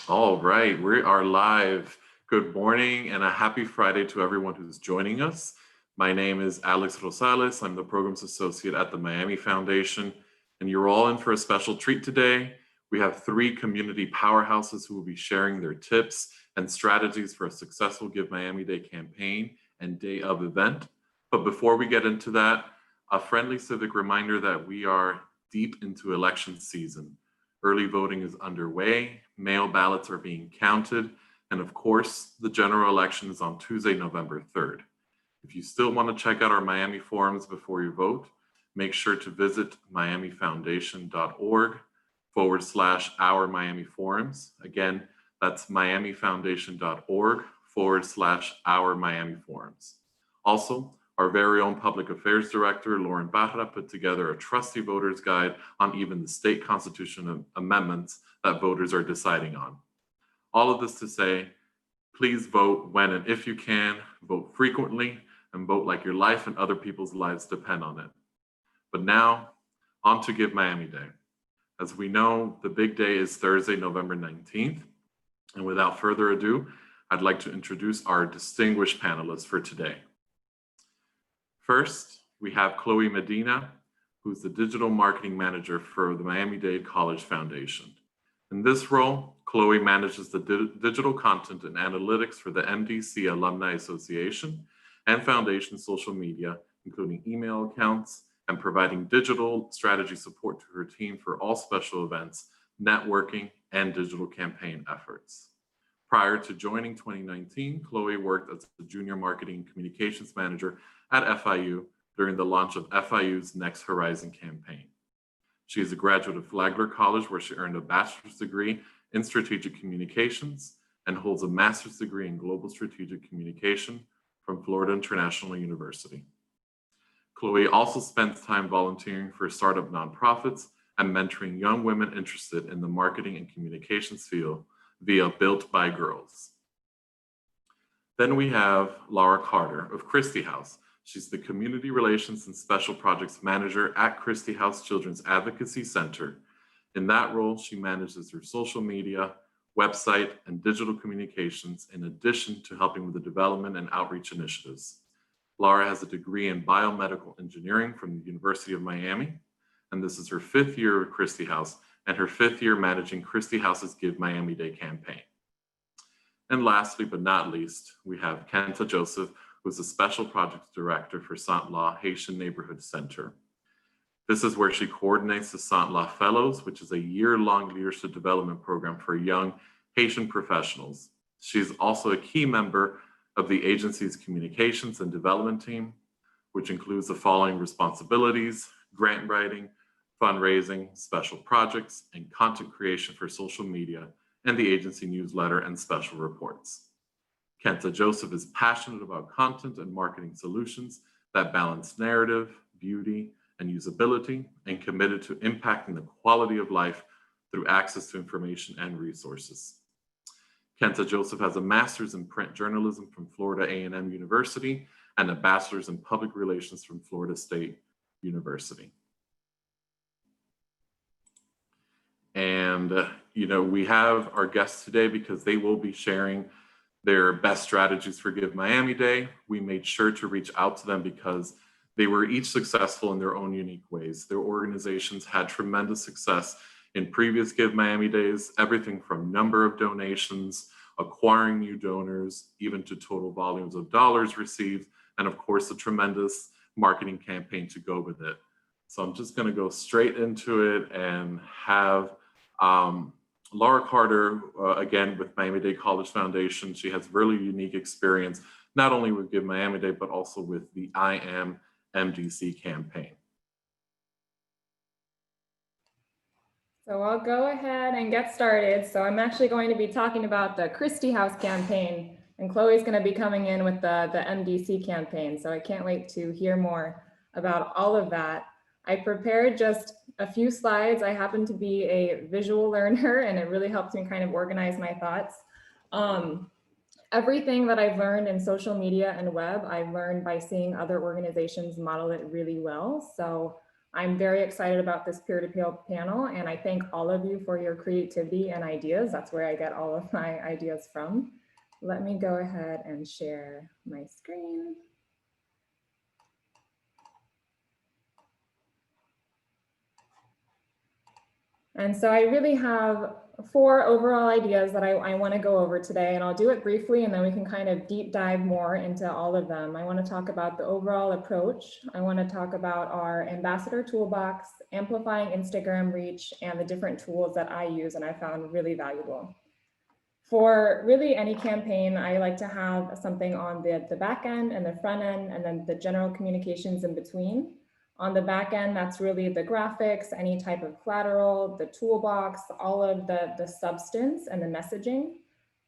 All right, we are live. Good morning and a happy Friday to everyone who's joining us. My name is Alex Rosales. I'm the Programs Associate at the Miami Foundation, and you're all in for a special treat today. We have three community powerhouses who will be sharing their tips and strategies for a successful Give Miami Day campaign and day of event. But before we get into that, a friendly civic reminder that we are deep into election season. Early voting is underway, mail ballots are being counted, and of course, the general election is on Tuesday, November 3rd. If you still want to check out our Miami forums before you vote, make sure to visit miamifoundation.org/our Miami forums. Again, that's miamifoundation.org/our Miami forums. Also, our very own Public Affairs Director, Lauren Barra, put together a trusty voter's guide on even the state constitution amendments that voters are deciding on. All of this to say, please vote when and if you can, vote frequently, and vote like your life and other people's lives depend on it. But now, on to Give Miami Day. As we know, the big day is Thursday, November 19th. And without further ado, I'd like to introduce our distinguished panelists for today. First, we have Chloe Medina, who's the Digital Marketing Manager for the Miami-Dade College Foundation. In this role, Chloe manages the digital content and analytics for the MDC Alumni Association and Foundation social media, including email accounts, and providing digital strategy support to her team for all special events, networking, and digital campaign efforts. Prior to joining 2019, Chloe worked as the Junior Marketing Communications Manager at FIU during the launch of FIU's Next Horizon campaign. She is a graduate of Flagler College, where she earned a bachelor's degree in strategic communications and holds a master's degree in global strategic communication from Florida International University. Chloe also spends time volunteering for startup nonprofits and mentoring young women interested in the marketing and communications field via Built by Girls. Then we have Laura Carter of Christie House. She's the Community Relations and Special Projects Manager at Christie House Children's Advocacy Center. In that role, she manages her social media, website, and digital communications, in addition to helping with the development and outreach initiatives. Laura has a degree in biomedical engineering from the University of Miami, and this is her 5th year at Christie House and her 5th year managing Christie House's Give Miami Day campaign. And lastly, but not least, we have Kenta Joseph, who's the Special Projects Director for Saint Law Haitian Neighborhood Center. This is where she coordinates the Saint Law Fellows, which is a year-long leadership development program for young Haitian professionals. She's also a key member of the agency's communications and development team, which includes the following responsibilities: grant writing, fundraising, special projects, and content creation for social media and the agency newsletter and special reports. Kenta Joseph is passionate about content and marketing solutions that balance narrative, beauty, and usability, and committed to impacting the quality of life through access to information and resources. Kenta Joseph has a master's in print journalism from Florida A&M University and a bachelor's in public relations from Florida State University. And, we have our guests today because they will be sharing their best strategies for Give Miami Day. We made sure to reach out to them because they were each successful in their own unique ways. Their organizations had tremendous success in previous Give Miami Days, everything from number of donations, acquiring new donors, even to total volumes of dollars received, and of course, a tremendous marketing campaign to go with it. So I'm just gonna go straight into it and have Laura Carter, again, with Miami-Dade College Foundation. She has really unique experience, not only with Give Miami Day, but also with the I Am MDC campaign. So I'll go ahead and get started. So I'm actually going to be talking about the Christie House campaign, and Chloe's going to be coming in with the MDC campaign. So I can't wait to hear more about all of that. I prepared just a few slides. I happen to be a visual learner, and it really helps me kind of organize my thoughts. Everything that I've learned in social media and web, I've learned by seeing other organizations model it really well. So I'm very excited about this peer-to-peer panel, and I thank all of you for your creativity and ideas. That's where I get all of my ideas from. Let me go ahead and share my screen. And so I really have 4 overall ideas that I want to go over today, and I'll do it briefly, and then we can kind of deep dive more into all of them. I want to talk about the overall approach. I want to talk about our ambassador toolbox, amplifying Instagram reach, and the different tools that I use and I found really valuable. For really any campaign, I like to have something on the back end and the front end, and then the general communications in between. On the back end, that's really the graphics, any type of collateral, the toolbox, all of the substance and the messaging.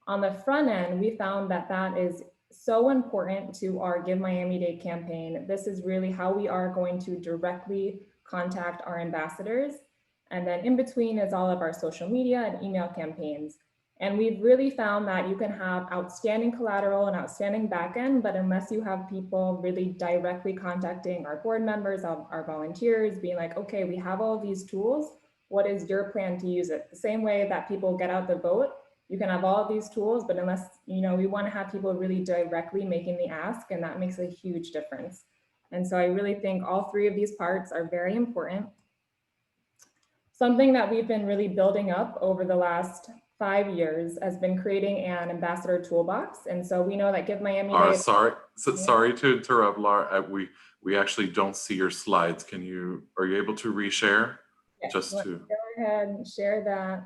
On the front end, we found that that is so important to our Give Miami Day campaign. This is really how we are going to directly contact our ambassadors. And then in between is all of our social media and email campaigns. And we've really found that you can have outstanding collateral and outstanding backend, but unless you have people really directly contacting our board members, our volunteers, being like, okay, we have all of these tools, what is your plan to use it? The same way that people get out the vote, you can have all of these tools, but unless, we want to have people really directly making the ask, and that makes a huge difference. And so I really think all 3 of these parts are very important. Something that we've been really building up over the last 5 years has been creating an ambassador toolbox. And so we know that Give Miami Day. Sorry to interrupt, Laura. We actually don't see your slides. Are you able to reshare? Yes, Just go ahead and share that.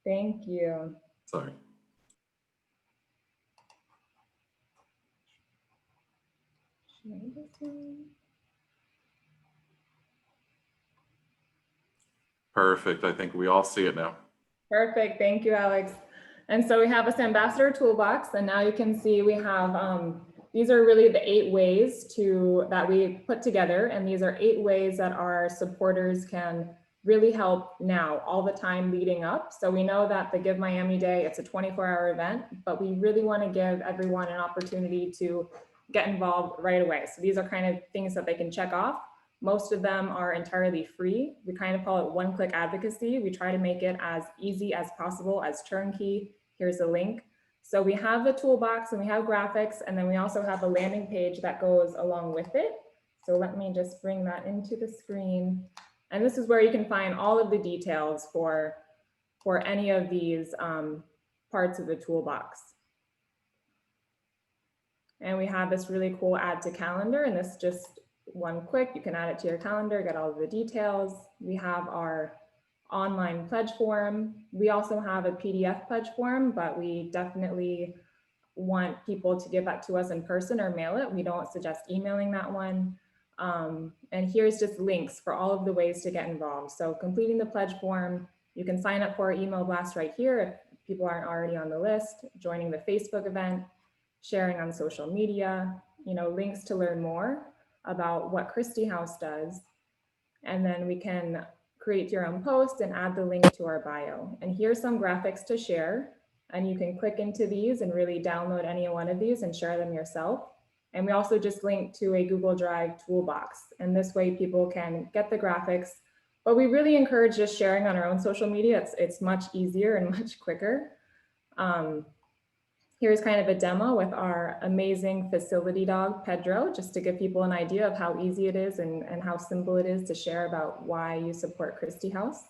Thank you. Sorry. Share this one. Perfect. I think we all see it now. Perfect. Thank you, Alex. And so we have this ambassador toolbox, and now you can see we have, these are really the 8 ways that we put together. And these are 8 ways that our supporters can really help now all the time leading up. So we know that the Give Miami Day, it's a 24-hour event, but we really want to give everyone an opportunity to get involved right away. So these are kind of things that they can check off. Most of them are entirely free. We kind of call it one-click advocacy. We try to make it as easy as possible, as turnkey. Here's a link. So we have the toolbox and we have graphics, and then we also have a landing page that goes along with it. So let me just bring that into the screen. And this is where you can find all of the details for any of these parts of the toolbox. And we have this really cool add to calendar, and this just one click, you can add it to your calendar, get all of the details. We have our online pledge form. We also have a PDF pledge form, but we definitely want people to give that to us in person or mail it. We don't suggest emailing that one. And here's just links for all of the ways to get involved. So completing the pledge form, you can sign up for our email blast right here if people aren't already on the list, joining the Facebook event, sharing on social media, links to learn more about what Christie House does. And then we can create your own post and add the link to our bio. And here's some graphics to share. And you can click into these and really download any one of these and share them yourself. And we also just link to a Google Drive toolbox. And this way people can get the graphics, but we really encourage just sharing on our own social media. It's much easier and much quicker. Here's kind of a demo with our amazing facility dog, Pedro, just to give people an idea of how easy it is and how simple it is to share about why you support Christie House.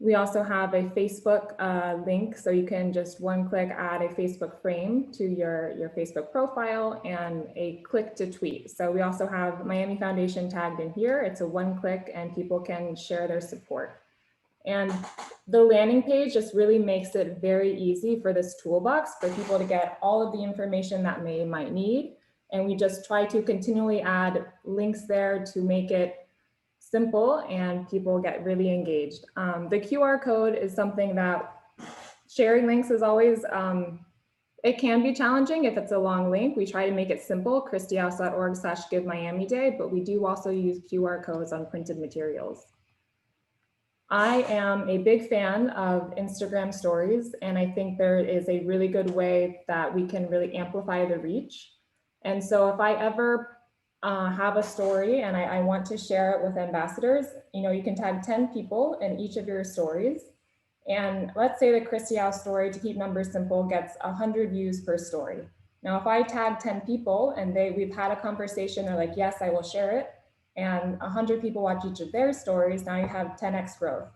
We also have a Facebook link, so you can just one click add a Facebook frame to your Facebook profile and a click to tweet. So we also have Miami Foundation tagged in here. It's a one click and people can share their support. And the landing page just really makes it very easy for this toolbox for people to get all of the information that they might need. And we just try to continually add links there to make it simple and people get really engaged. The QR code is something that sharing links is always, it can be challenging if it's a long link. We try to make it simple, christiehouse.org/GiveMiamiDay, but we do also use QR codes on printed materials. I am a big fan of Instagram stories, and I think there is a really good way that we can really amplify the reach. And so if I ever have a story and I want to share it with ambassadors, you can tag 10 people in each of your stories. And let's say the Christie House story, to keep numbers simple, gets 100 views per story. Now, if I tag 10 people and we've had a conversation, they're like, yes, I will share it, and 100 people watch each of their stories, now you have 10x growth.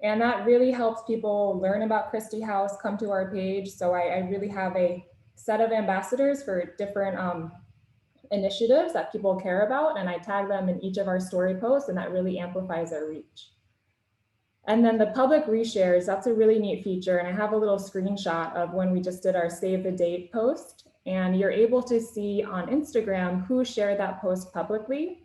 And that really helps people learn about Christie House, come to our page. So I really have a set of ambassadors for different initiatives that people care about, and I tag them in each of our story posts, and that really amplifies our reach. And then the public reshares, that's a really neat feature. And I have a little screenshot of when we just did our save the date post, and you're able to see on Instagram who shared that post publicly.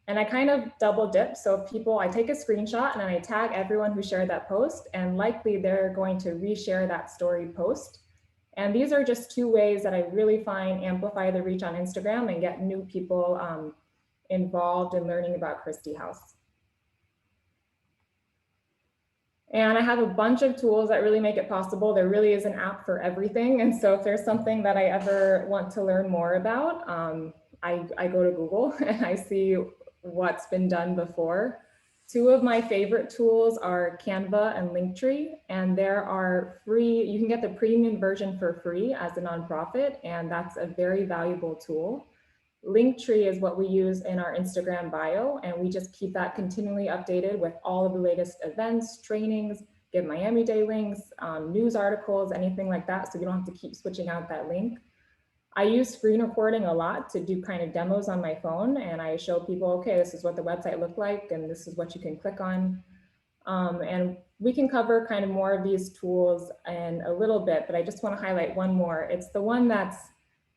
And I kind of double dip. So I take a screenshot and then I tag everyone who shared that post, and likely they're going to reshare that story post. And these are just two ways that I really find amplify the reach on Instagram and get new people involved in learning about Christie House. And I have a bunch of tools that really make it possible. There really is an app for everything. And so if there's something that I ever want to learn more about, I go to Google and I see what's been done before. Two of my favorite tools are Canva and Linktree, and there are free, you can get the premium version for free as a nonprofit, and that's a very valuable tool. Linktree is what we use in our Instagram bio, and we just keep that continually updated with all of the latest events, trainings, Give Miami Day links, news articles, anything like that, so you don't have to keep switching out that link. I use screen recording a lot to do kind of demos on my phone, and I show people, okay, this is what the website looked like, and this is what you can click on. And we can cover kind of more of these tools in a little bit, but I just want to highlight one more. It's the one that's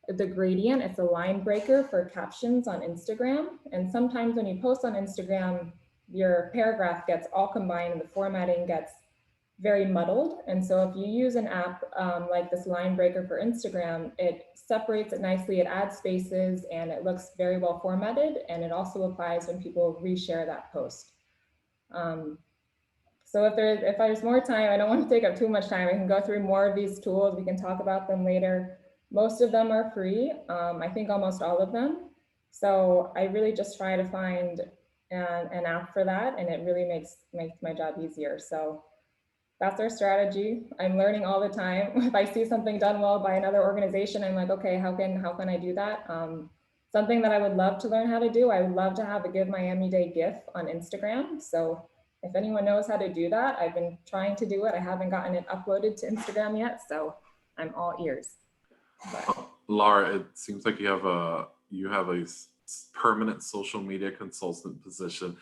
the gradient. It's a line breaker for captions on Instagram. And sometimes when you post on Instagram, your paragraph gets all combined and the formatting gets very muddled. And so if you use an app like this line breaker for Instagram, it separates it nicely, it adds spaces, and it looks very well formatted. And it also applies when people reshare that post. So if there's more time, I don't want to take up too much time. I can go through more of these tools. We can talk about them later. Most of them are free. I think almost all of them. So I really just try to find an app for that, and it really makes my job easier. So that's our strategy. I'm learning all the time. If I see something done well by another organization, I'm like, okay, how can I do that? Something that I would love to learn how to do, I would love to have a Give Miami Day GIF on Instagram. So if anyone knows how to do that, I've been trying to do it. I haven't gotten it uploaded to Instagram yet, so I'm all ears. Laura, it seems like you have a permanent social media consultant position.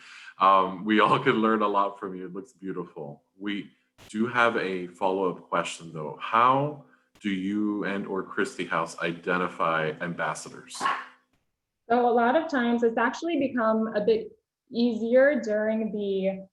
We all can learn a lot from you. It looks beautiful. We do have a follow-up question though. How do you or Christie House identify ambassadors? So a lot of times it's actually become a bit easier during the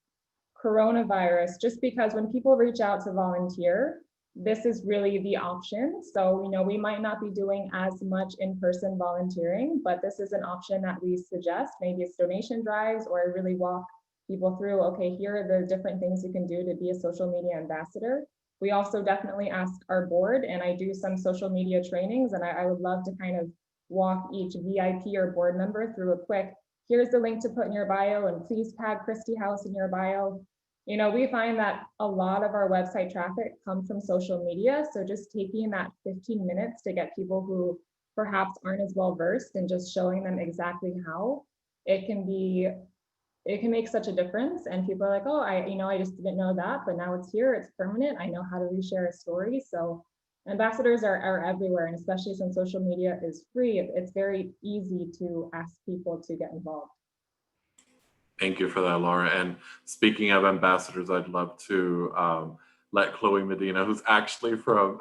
coronavirus, just because when people reach out to volunteer, this is really the option. So, we might not be doing as much in-person volunteering, but this is an option that we suggest. Maybe it's donation drives, or really walk people through, okay, here are the different things you can do to be a social media ambassador. We also definitely ask our board, and I do some social media trainings, and I would love to kind of walk each VIP or board member through a quick, here's the link to put in your bio, and please tag Christie House in your bio. We find that a lot of our website traffic comes from social media. So just taking that 15 minutes to get people who perhaps aren't as well versed and just showing them exactly how it can make such a difference. And people are like, oh, I just didn't know that, but now it's here, it's permanent. I know how to reshare a story. So ambassadors are everywhere. And especially since social media is free, it's very easy to ask people to get involved. Thank you for that, Laura. And speaking of ambassadors, I'd love to let Chloe Medina, who's actually from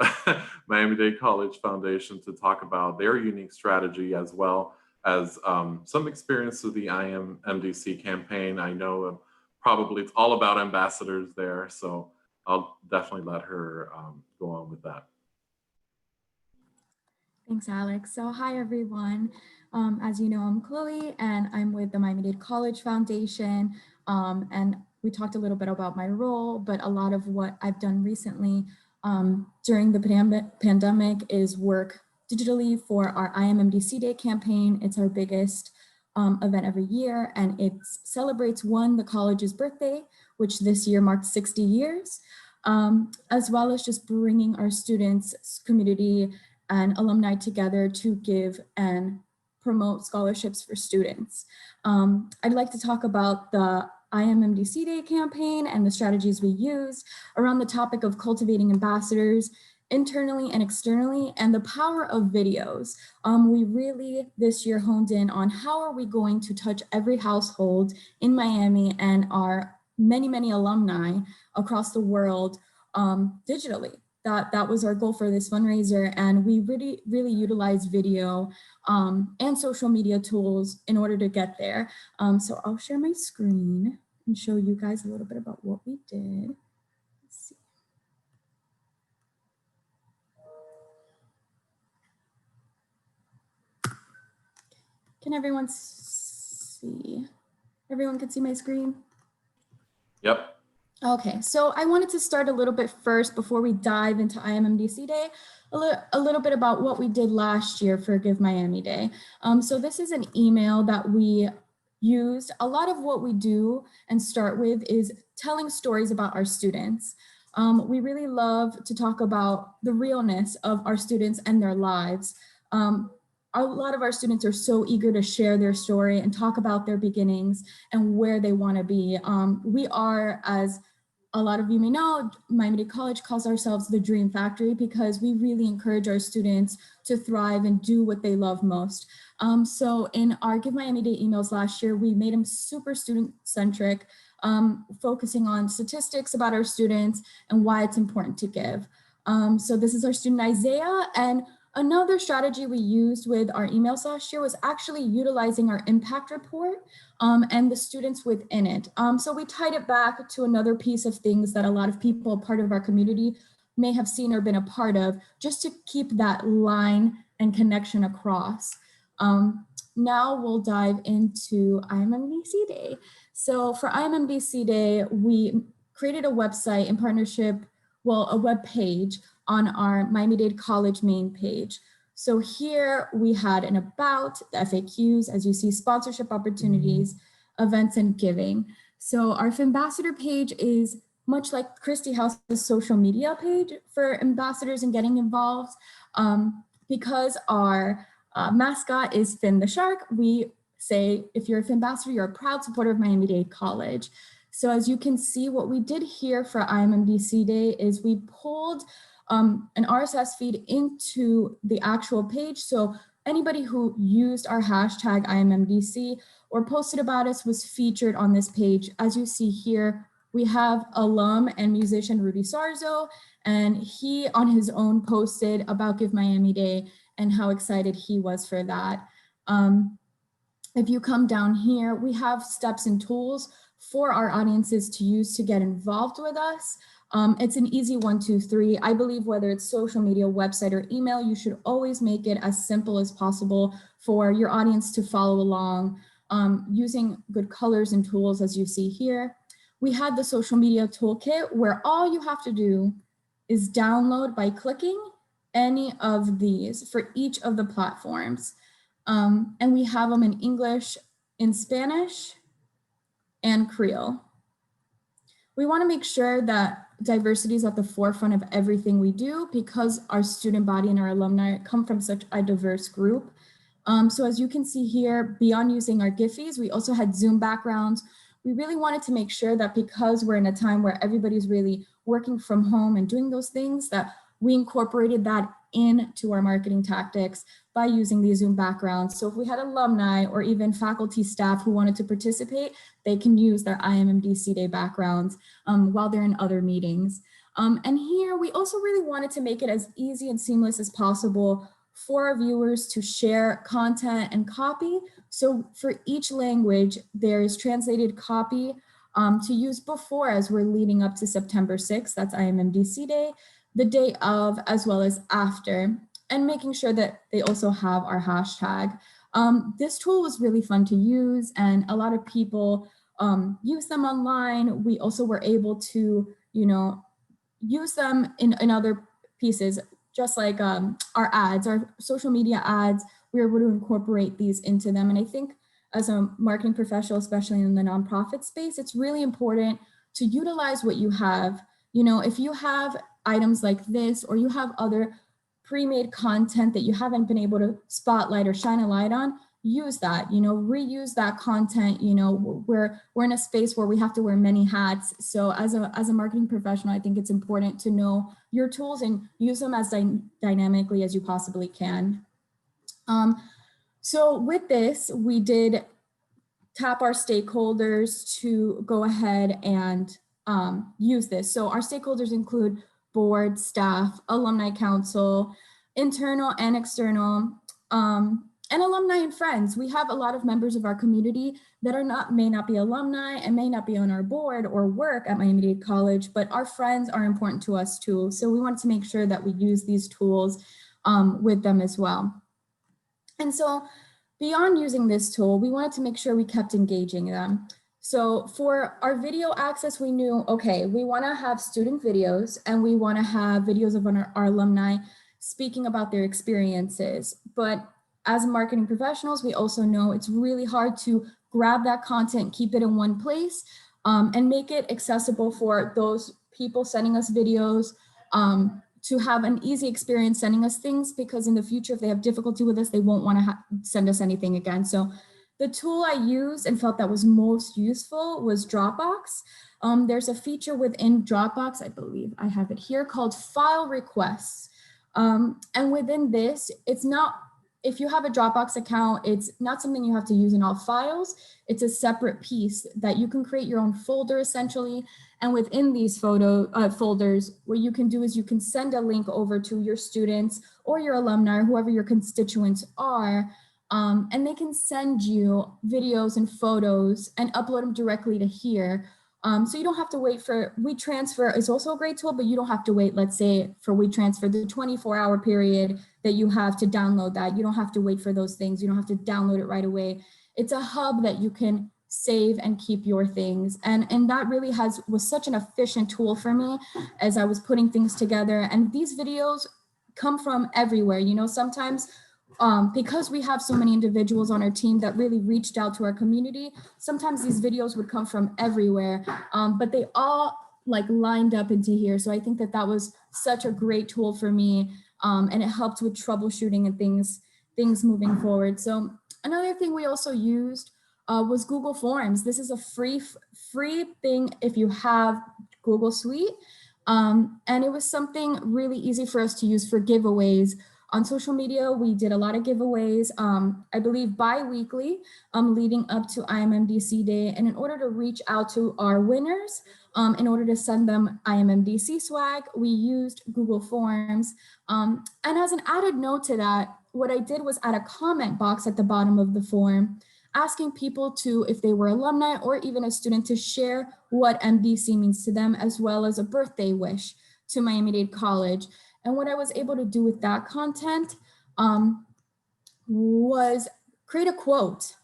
Miami-Dade College Foundation, to talk about their unique strategy, as well as some experience with the IMMDC campaign. I know probably it's all about ambassadors there, so I'll definitely let her go on with that. Thanks, Alex. So hi, everyone. As you know, I'm Chloe, and I'm with the Miami-Dade College Foundation. And we talked a little bit about my role, but a lot of what I've done recently during the pandemic is work digitally for our IMMDC Day campaign. It's our biggest event every year, and it celebrates the college's birthday, which this year marked 60 years, as well as just bringing our students, community, and alumni together to give and promote scholarships for students. I'd like to talk about the IMMDC Day campaign and the strategies we used around the topic of cultivating ambassadors internally and externally, and the power of videos. We really this year honed in on how are we going to touch every household in Miami and our many alumni across the world digitally. That was our goal for this fundraiser, and we really utilized video and social media tools in order to get there. So I'll share my screen and show you guys a little bit about what we did. Let's see. Can everyone see? Everyone can see my screen? Yep. Okay, so I wanted to start a little bit first before we dive into IMMDC Day, a little bit about what we did last year for Give Miami Day. So this is an email that we used. A lot of what we do and start with is telling stories about our students. We really love to talk about the realness of our students and their lives. A lot of our students are so eager to share their story and talk about their beginnings and where they want to be. We are, as a lot of you may know, Miami-Dade College calls ourselves the Dream Factory because we really encourage our students to thrive and do what they love most. So in our Give Miami Day emails last year, we made them super student-centric, focusing on statistics about our students and why it's important to give. So this is our student Isaiah, and another strategy we used with our emails last year was actually utilizing our impact report and the students within it. So we tied it back to another piece of things that a lot of people, part of our community, may have seen or been a part of, just to keep that line and connection across. Now we'll dive into IMMDC Day. So for IMMDC Day, we created a website in partnership, a web page on our Miami-Dade College main page. So here we had an about, the FAQs, as you see, sponsorship opportunities, events, and giving. So our ambassador page is much like Christie House's social media page for ambassadors and getting involved. Because our mascot is Finn the Shark, we say, if you're a Finn ambassador, you're a proud supporter of Miami-Dade College. So as you can see, what we did here for IMMDC Day is we pulled an RSS feed into the actual page. So anybody who used our hashtag IMMDC or posted about us was featured on this page. As you see here, we have alum and musician Rudy Sarzo, and he on his own posted about Give Miami Day and how excited he was for that. If you come down here, we have steps and tools for our audiences to use to get involved with us. It's an easy 1, 2, 3. I believe whether it's social media, website, or email, you should always make it as simple as possible for your audience to follow along, using good colors and tools as you see here. We had the social media toolkit where all you have to do is download by clicking any of these for each of the platforms. And we have them in English, in Spanish, and Creole. We want to make sure that diversity is at the forefront of everything we do because our student body and our alumni come from such a diverse group. So as you can see here, beyond using our Giphies, we also had Zoom backgrounds. We really wanted to make sure that because we're in a time where everybody's really working from home and doing those things, that we incorporated that into our marketing tactics by using these Zoom backgrounds. So if we had alumni or even faculty staff who wanted to participate, they can use their IMMDC Day backgrounds while they're in other meetings. And here we also really wanted to make it as easy and seamless as possible for our viewers to share content and copy. So for each language, there is translated copy to use before as we're leading up to September 6th, that's IMMDC Day, the day of, as well as after, and making sure that they also have our hashtag. This tool was really fun to use, and a lot of people use them online. We also were able to, use them in other pieces, just like our ads, our social media ads. We were able to incorporate these into them. And I think as a marketing professional, especially in the nonprofit space, it's really important to utilize what you have. You know, if you have items like this, or you have other pre-made content that you haven't been able to spotlight or shine a light on, use that, you know, reuse that content. You know, we're in a space where we have to wear many hats. So as a marketing professional, I think it's important to know your tools and use them as dynamically as you possibly can. So with this, we did tap our stakeholders to go ahead and use this. So our stakeholders include board, staff, alumni council, internal and external, and alumni and friends. We have a lot of members of our community that may not be alumni and may not be on our board or work at Miami-Dade College, but our friends are important to us too. So we wanted to make sure that we use these tools with them as well. And so beyond using this tool, we wanted to make sure we kept engaging them. So for our video access, we knew, okay, we want to have student videos and we want to have videos of our alumni speaking about their experiences. But as marketing professionals, we also know it's really hard to grab that content, keep it in one place, and make it accessible for those people sending us videos, to have an easy experience sending us things, because in the future, if they have difficulty with us, they won't want to send us anything again. So the tool I used and felt that was most useful was Dropbox. There's a feature within Dropbox, I believe I have it here, called file requests. And within this, it's not, if you have a Dropbox account, it's not something you have to use in all files. It's a separate piece that you can create your own folder essentially. And within these folders, what you can do is you can send a link over to your students or your alumni, or whoever your constituents are, and they can send you videos and photos and upload them directly to here. So you don't have to wait for WeTransfer is also a great tool, but you don't have to wait, let's say for WeTransfer, the 24-hour period that you have to download that. You don't have to wait for those things. You don't have to download it right away. It's a hub that you can save and keep your things. And that really was such an efficient tool for me as I was putting things together. And these videos come from everywhere. You know, sometimes because we have so many individuals on our team that really reached out to our community, sometimes these videos would come from everywhere, but they all like lined up into here. So I think that was such a great tool for me, and it helped with troubleshooting and things moving forward. So another thing we also used was Google Forms. This is a free thing if you have Google Suite, and it was something really easy for us to use for giveaways. On social media, we did a lot of giveaways, I believe bi-weekly, leading up to IMMDC Day. And in order to reach out to our winners, in order to send them IMMDC swag, we used Google Forms. And as an added note to that, what I did was add a comment box at the bottom of the form, asking people to, if they were alumni or even a student, to share what MDC means to them, as well as a birthday wish to Miami-Dade College. And what I was able to do with that content was create a quote.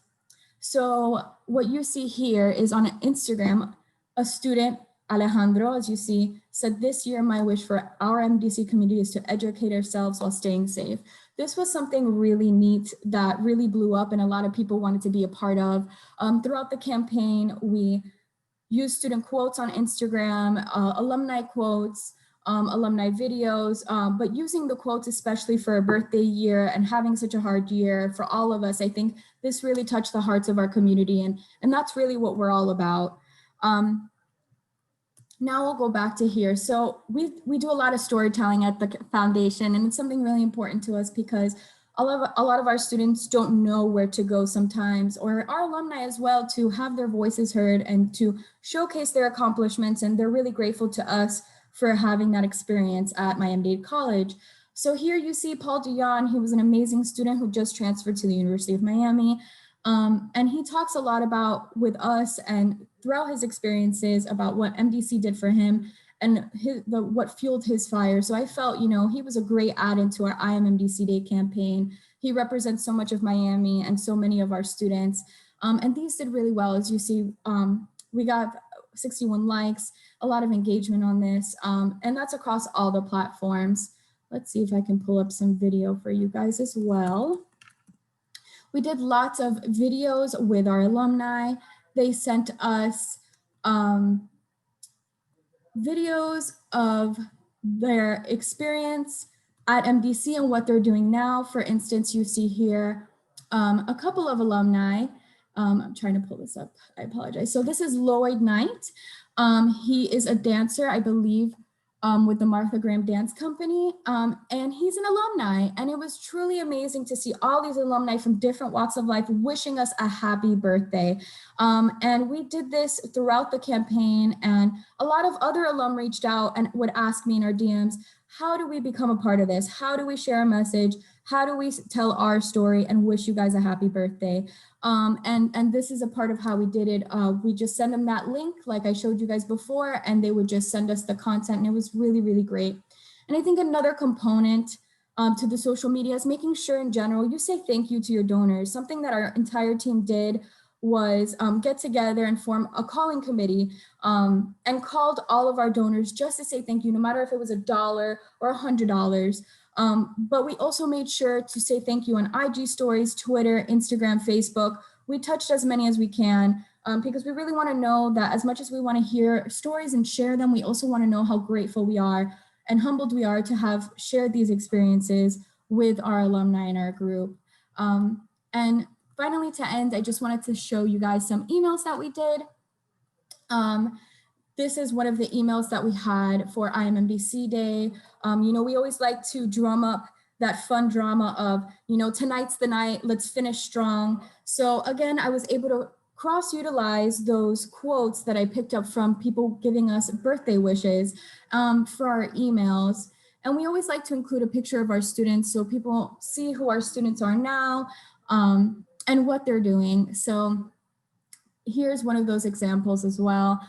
So what you see here is on Instagram, a student, Alejandro, as you see, said, "This year, my wish for our MDC community is to educate ourselves while staying safe." This was something really neat that really blew up and a lot of people wanted to be a part of. Throughout the campaign, we used student quotes on Instagram, alumni quotes, alumni videos, but using the quotes, especially for a birthday year and having such a hard year for all of us, I think this really touched the hearts of our community, and that's really what we're all about. Now we'll go back to here. So we do a lot of storytelling at the foundation, and it's something really important to us because a lot of our students don't know where to go sometimes, or our alumni as well, to have their voices heard and to showcase their accomplishments, and they're really grateful to us for having that experience at Miami-Dade College. So here you see Paul Dion. He was an amazing student who just transferred to the University of Miami. And he talks a lot about with us and throughout his experiences about what MDC did for him and what fueled his fire. So I felt, you know, he was a great add-in to our IMMDC Day campaign. He represents so much of Miami and so many of our students. And these did really well. As you see, we got 61 likes, a lot of engagement on this, and that's across all the platforms. Let's see if I can pull up some video for you guys as well. We did lots of videos with our alumni. They sent us videos of their experience at MDC and what they're doing now. For instance, you see here a couple of alumni. I'm trying to pull this up. I apologize. So this is Lloyd Knight. He is a dancer, I believe, with the Martha Graham Dance Company, and he's an alumni. And it was truly amazing to see all these alumni from different walks of life wishing us a happy birthday. And we did this throughout the campaign, and a lot of other alum reached out and would ask me in our DMs, how do we become a part of this? How do we share a message? How do we tell our story and wish you guys a happy birthday? And this is a part of how we did it. We just send them that link like I showed you guys before, and they would just send us the content, and it was really, really great. And I think another component to the social media is making sure in general you say thank you to your donors. Something that our entire team did was get together and form a calling committee and called all of our donors just to say thank you, no matter if it was $1 or $100. But we also made sure to say thank you on IG stories, Twitter, Instagram, Facebook. We touched as many as we can because we really want to know that as much as we want to hear stories and share them, we also want to know how grateful we are and humbled we are to have shared these experiences with our alumni in our group. And finally, to end, I just wanted to show you guys some emails that we did. This is one of the emails that we had for IMMDC Day. You know, we always like to drum up that fun drama of, you know, tonight's the night, let's finish strong. So again, I was able to cross-utilize those quotes that I picked up from people giving us birthday wishes for our emails. And we always like to include a picture of our students so people see who our students are now and what they're doing. So here's one of those examples as well.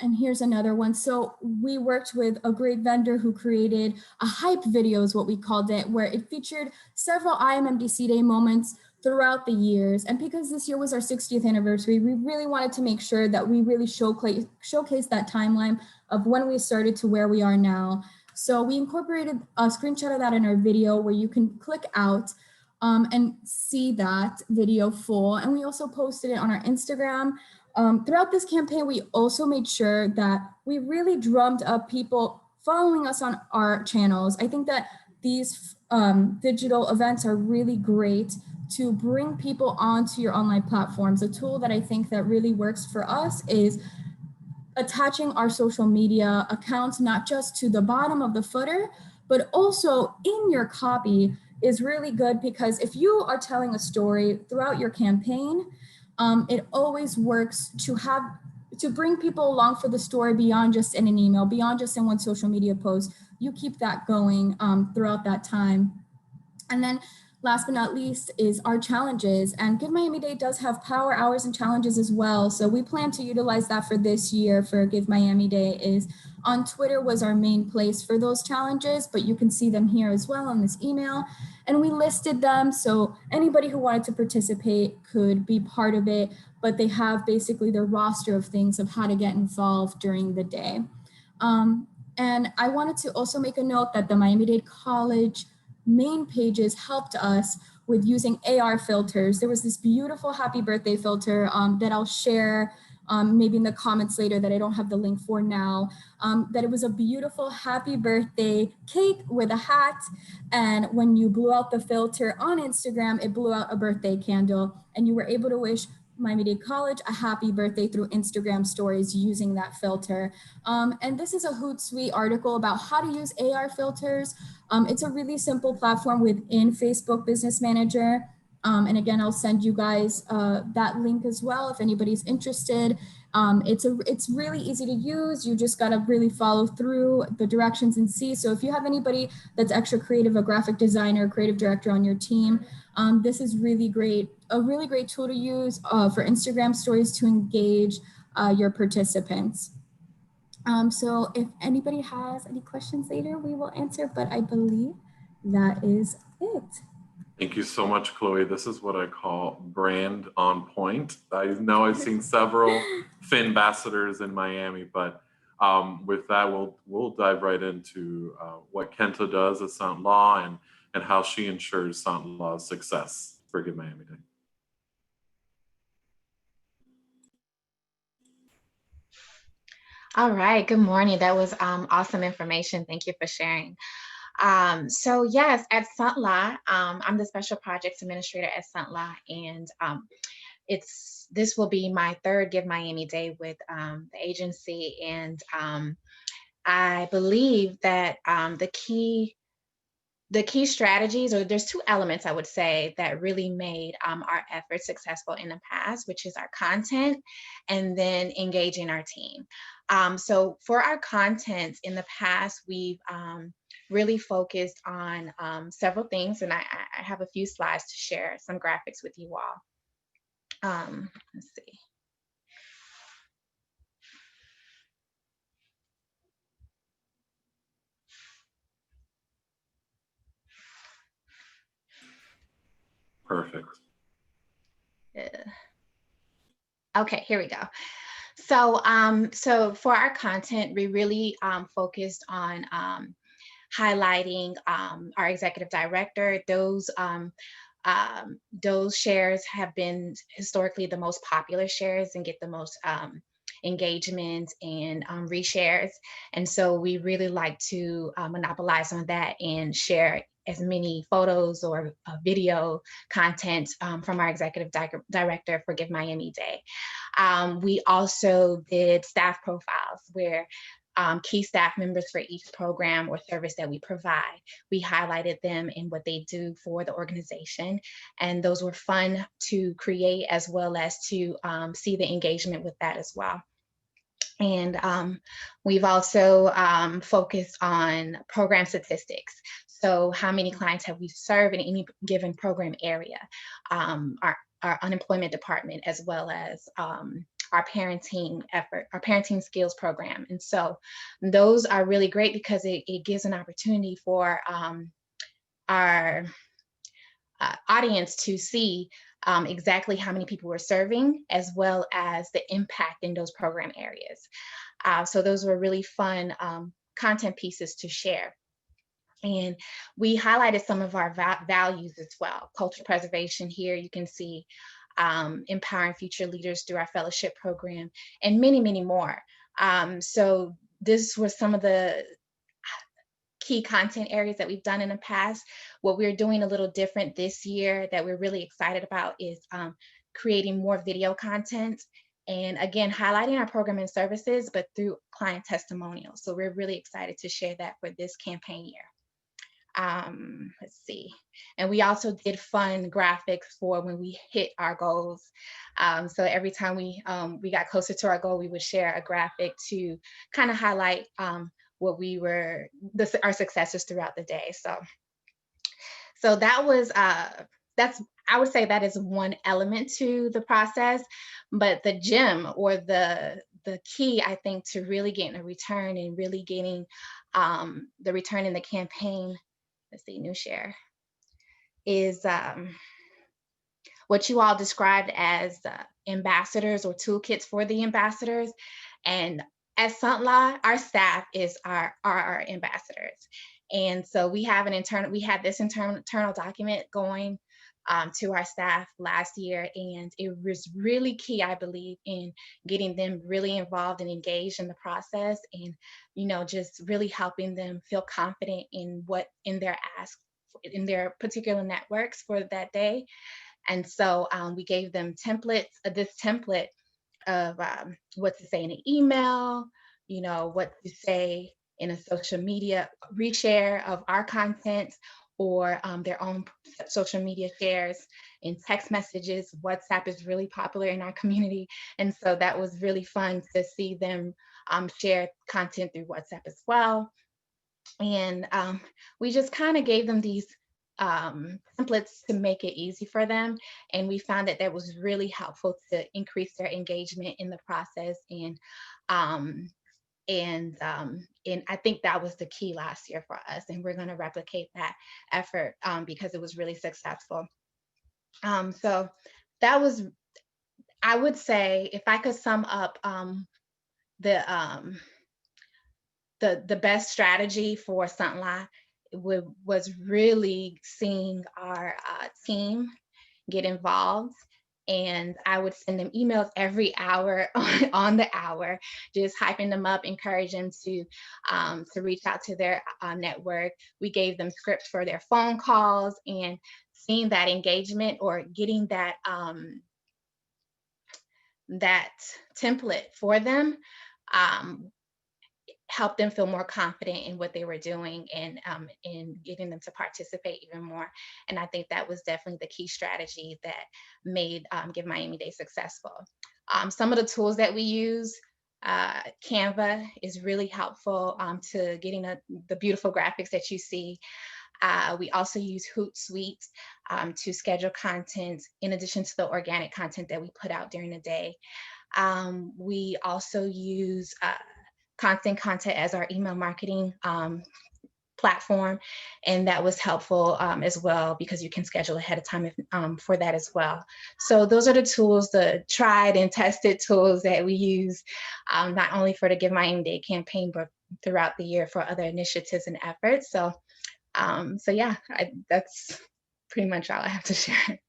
And here's another one. So we worked with a great vendor who created a hype video is what we called it, where it featured several IMMDC Day moments throughout the years. And because this year was our 60th anniversary, we really wanted to make sure that we really showcase that timeline of when we started to where we are now. So we incorporated a screenshot of that in our video where you can click out and see that video full. And we also posted it on our Instagram. Throughout this campaign, we also made sure that we really drummed up people following us on our channels. I think that these digital events are really great to bring people onto your online platforms. A tool that I think that really works for us is attaching our social media accounts, not just to the bottom of the footer, but also in your copy is really good, because if you are telling a story throughout your campaign, it always works to bring people along for the story beyond just in an email, beyond just in one social media post. You keep that going throughout that time. And then last but not least is our challenges. And Give Miami Day does have power hours and challenges as well. So we plan to utilize that for this year for Give Miami Day. Is on Twitter was our main place for those challenges, but you can see them here as well on this email. And we listed them, so anybody who wanted to participate could be part of it, but they have basically their roster of things of how to get involved during the day. And I wanted to also make a note that the Miami-Dade College main pages helped us with using AR filters. There was this beautiful happy birthday filter that I'll share maybe in the comments later that I don't have the link for now, that it was a beautiful happy birthday cake with a hat. And when you blew out the filter on Instagram, it blew out a birthday candle, and you were able to wish Miami-Dade College a happy birthday through Instagram stories using that filter. And this is a Hootsuite article about how to use AR filters. It's a really simple platform within Facebook Business Manager. And again, I'll send you guys that link as well if anybody's interested. It's really easy to use. You just gotta really follow through the directions and see. So if you have anybody that's extra creative, a graphic designer, creative director on your team, this is really great, a really great tool to use for Instagram stories to engage your participants. So if anybody has any questions later, we will answer, but I believe that is it. Thank you so much, Chloe. This is what I call brand on point. I know I've seen several Fin ambassadors in Miami, but with that, we'll dive right into what Kenta does at Sant Law and how she ensures Sant Law's success. Forgive Miami-Dade. All right, good morning. That was awesome information. Thank you for sharing. So yes, at SUNTLA, I'm the Special Projects Administrator at SUNTLA, and this will be my third Give Miami Day with the agency, and I believe that the key strategies, or there's two elements I would say that really made our efforts successful in the past, which is our content and then engaging our team. So for our content in the past, we've really focused on several things, and I have a few slides to share some graphics with you all. Let's see. Perfect. Okay, here we go. So, so for our content, we really focused on highlighting our executive director. Those shares have been historically the most popular shares and get the most engagement and reshares. And so we really like to monopolize on that and share as many photos or video content from our executive director for Give Miami Day. We also did staff profiles where key staff members for each program or service that we provide. We highlighted them and what they do for the organization. And those were fun to create, as well as to see the engagement with that as well. And we've also focused on program statistics. So how many clients have we served in any given program area? Our unemployment department, as well as our parenting effort, our parenting skills program. And so those are really great because it gives an opportunity for our audience to see exactly how many people we're serving, as well as the impact in those program areas. So those were really fun content pieces to share. And we highlighted some of our values as well. Culture preservation, here you can see empowering future leaders through our fellowship program, and many, many more. So this was some of the key content areas that we've done in the past. What we're doing a little different this year that we're really excited about is creating more video content, and again, highlighting our program and services, but through client testimonials. So we're really excited to share that for this campaign year. Let's see. And we also did fun graphics for when we hit our goals. So every time we got closer to our goal, we would share a graphic to kind of highlight what we were, our successes throughout the day. So that was, I would say that is one element to the process, but the gem, or the key, I think, to really getting a return and really getting the return in the campaign, let's see, new share, is what you all described as ambassadors or toolkits for the ambassadors. And at SUNTLA, our staff is our ambassadors. And so we had this internal document going to our staff last year, and it was really key, I believe, in getting them really involved and engaged in the process, and just really helping them feel confident in their ask in their particular networks for that day. And so we gave them this template of what to say in an email, what to say in a social media reshare of our content, or their own social media shares in text messages. WhatsApp is really popular in our community. And so that was really fun to see them share content through WhatsApp as well. And we just kind of gave them these templates to make it easy for them. And we found that was really helpful to increase their engagement in the process. And I think that was the key last year for us. And we're going to replicate that effort because it was really successful. So that was, I would say, if I could sum up the best strategy for SUNTLA was really seeing our team get involved. And I would send them emails every hour on the hour, just hyping them up, encouraging them to reach out to their network. We gave them scripts for their phone calls, and seeing that engagement or getting that that template for them help them feel more confident in what they were doing, and getting them to participate even more. And I think that was definitely the key strategy that made Give Miami-Dade successful. Some of the tools that we use, Canva is really helpful to getting the beautiful graphics that you see. We also use Hootsuite to schedule content in addition to the organic content that we put out during the day. We also use Constant Contact as our email marketing platform, and that was helpful as well, because you can schedule ahead of time for that as well. So those are the tools, the tried and tested tools that we use, not only for the Give Miami-Dade campaign, but throughout the year for other initiatives and efforts. So yeah, that's pretty much all I have to share.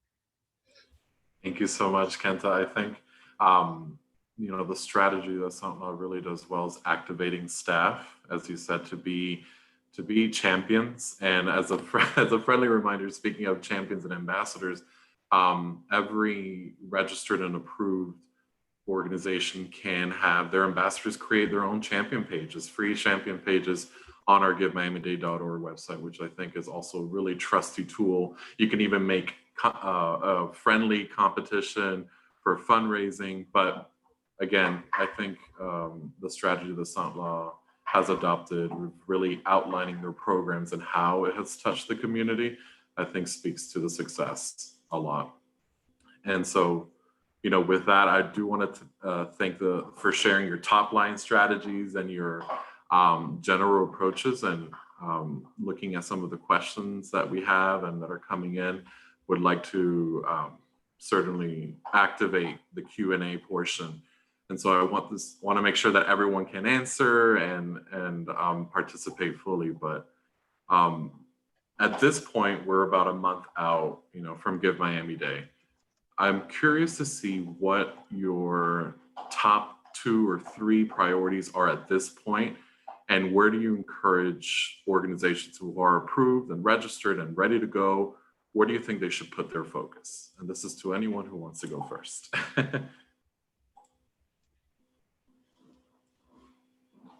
Thank you so much, Kenta. I think the strategy that Santla really does well is activating staff, as you said, to be champions. And as a friendly reminder, speaking of champions and ambassadors, every registered and approved organization can have their ambassadors create their own champion pages, free champion pages on our givemiamidade.org website, which I think is also a really trusty tool. You can even make a friendly competition for fundraising. But again, I think the strategy that Santla has adopted, really outlining their programs and how it has touched the community, I think speaks to the success a lot. And so, with that, I do want to thank for sharing your top line strategies and your general approaches, and looking at some of the questions that we have and that are coming in. Would like to certainly activate the Q&A portion. And so I want to make sure that everyone can answer and participate fully. But at this point, we're about a month out, from Give Miami-Dade. I'm curious to see what your top 2 or 3 priorities are at this point, and where do you encourage organizations who are approved and registered and ready to go? Where do you think they should put their focus? And this is to anyone who wants to go first.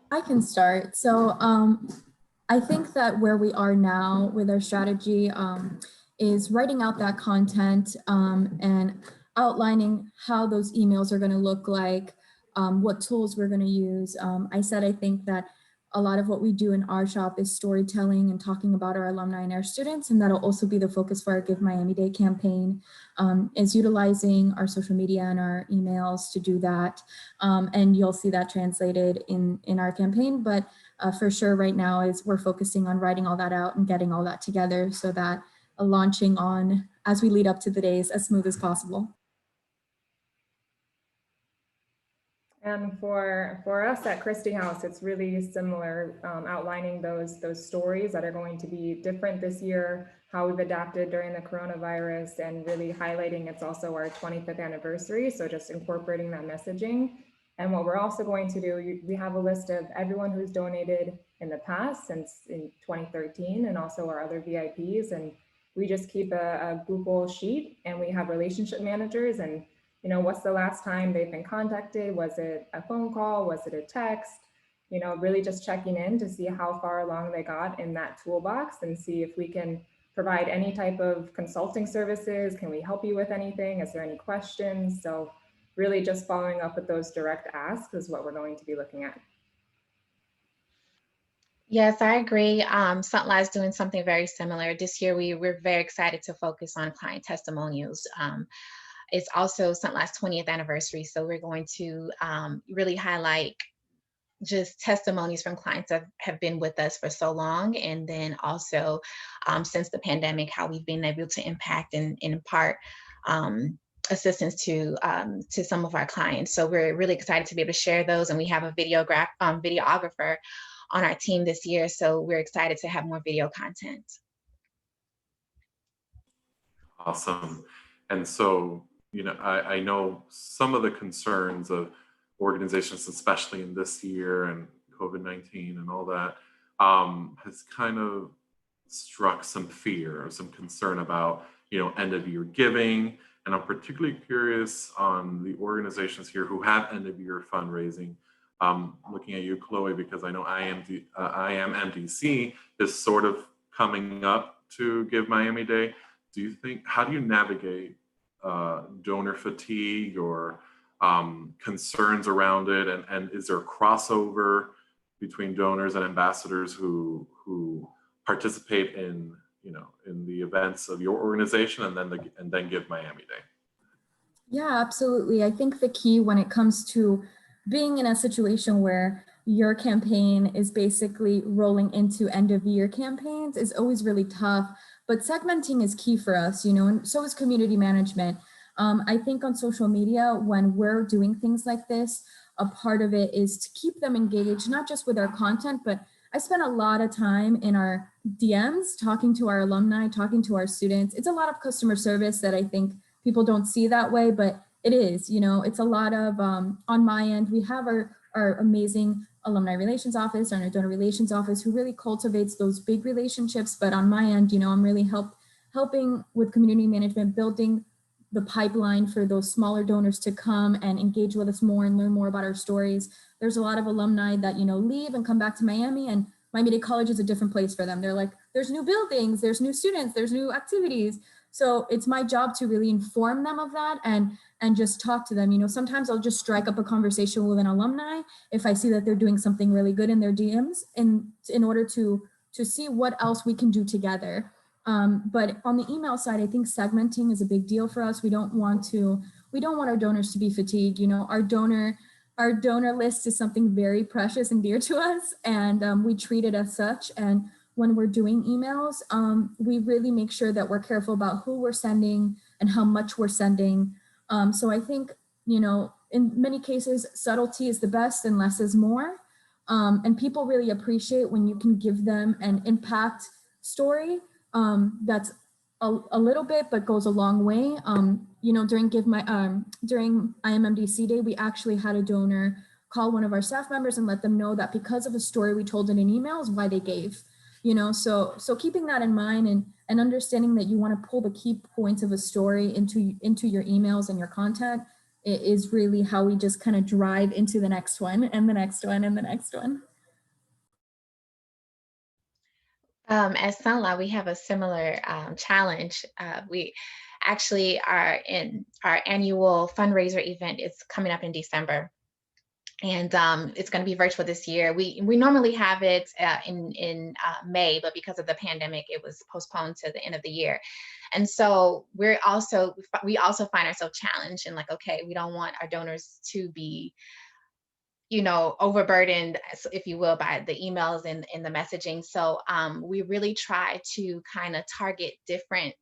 I can start. So I think that where we are now with our strategy is writing out that content and outlining how those emails are going to look like, what tools we're going to use. I think that a lot of what we do in our shop is storytelling and talking about our alumni and our students, and that'll also be the focus for our Give Miami-Dade campaign, is utilizing our social media and our emails to do that. And you'll see that translated in our campaign, but for sure right now is we're focusing on writing all that out and getting all that together so that launching on as we lead up to the days as smooth as possible. And for us at Christie House, it's really similar, outlining those stories that are going to be different this year, how we've adapted during the coronavirus, and really highlighting it's also our 25th anniversary. So just incorporating that messaging. And what we're also going to do, we have a list of everyone who's donated in the past since in 2013, and also our other VIPs. And we just keep a Google sheet, and we have relationship managers, and what's the last time they've been contacted? Was it a phone call? Was it a text? Really just checking in to see how far along they got in that toolbox, and see if we can provide any type of consulting services. Can we help you with anything? Is there any questions? So really just following up with those direct asks is what we're going to be looking at. Yes, I agree. Santla is doing something very similar. This year, we're very excited to focus on client testimonials. It's also Santla's 20th anniversary, so we're going to really highlight just testimonies from clients that have been with us for so long, and then also since the pandemic, how we've been able to impact and impart assistance to some of our clients. So we're really excited to be able to share those, and we have a videographer on our team this year, so we're excited to have more video content. Awesome. And so, I know some of the concerns of organizations, especially in this year and COVID-19 and all that, has kind of struck some fear or some concern about, end of year giving. And I'm particularly curious on the organizations here who have end of year fundraising. Looking at you, Chloe, because I know I am MDC is sort of coming up to Give Miami Day. How do you navigate donor fatigue or concerns around it? And is there crossover between donors and ambassadors who participate in the events of your organization and then Give Miami Day? Yeah, absolutely. I think the key when it comes to being in a situation where your campaign is basically rolling into end of year campaigns is always really tough, but segmenting is key for us, and so is community management. I think on social media, when we're doing things like this, a part of it is to keep them engaged, not just with our content, but I spend a lot of time in our DMs talking to our alumni, talking to our students. It's a lot of customer service that I think people don't see that way, but it is, it's a lot of, on my end, we have our amazing alumni relations office and our donor relations office who really cultivates those big relationships. But on my end, I'm really helping with community management, building the pipeline for those smaller donors to come and engage with us more and learn more about our stories. There's a lot of alumni that, leave and come back to Miami, and Miami-Dade College is a different place for them. They're like, there's new buildings, there's new students, there's new activities. So it's my job to really inform them of that and just talk to them. Sometimes I'll just strike up a conversation with an alumni if I see that they're doing something really good in their DMs in order to see what else we can do together. But on the email side, I think segmenting is a big deal for us. We don't want our donors to be fatigued. Our donor list is something very precious and dear to us, and we treat it as such. And when we're doing emails, we really make sure that we're careful about who we're sending and how much we're sending. So I think, in many cases, subtlety is the best and less is more. And people really appreciate when you can give them an impact story that's a little bit, but goes a long way. During IMMDC Day, we actually had a donor call one of our staff members and let them know that because of a story we told in an email is why they gave. So keeping that in mind and understanding that you want to pull the key points of a story into your emails and your content is really how we just kind of drive into the next one and the next one and the next one. As Sunla, we have a similar challenge. We actually are in our annual fundraiser event. It's coming up in December. And it's going to be virtual this year. We normally have it in May, but because of the pandemic, it was postponed to the end of the year. And so we also find ourselves challenged and like, okay, we don't want our donors to be, overburdened, if you will, by the emails and the messaging. So we really try to kind of target different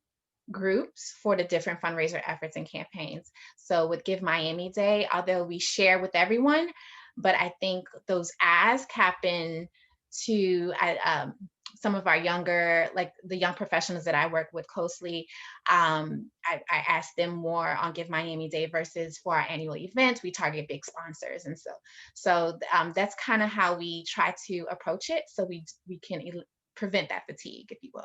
groups for the different fundraiser efforts and campaigns. So with Give Miami Day, although we share with everyone, but I think those asks happen to some of our younger, like the young professionals that I work with closely. I ask them more on Give Miami Day versus for our annual events, we target big sponsors. And so that's kind of how we try to approach it. So we can prevent that fatigue, if you will.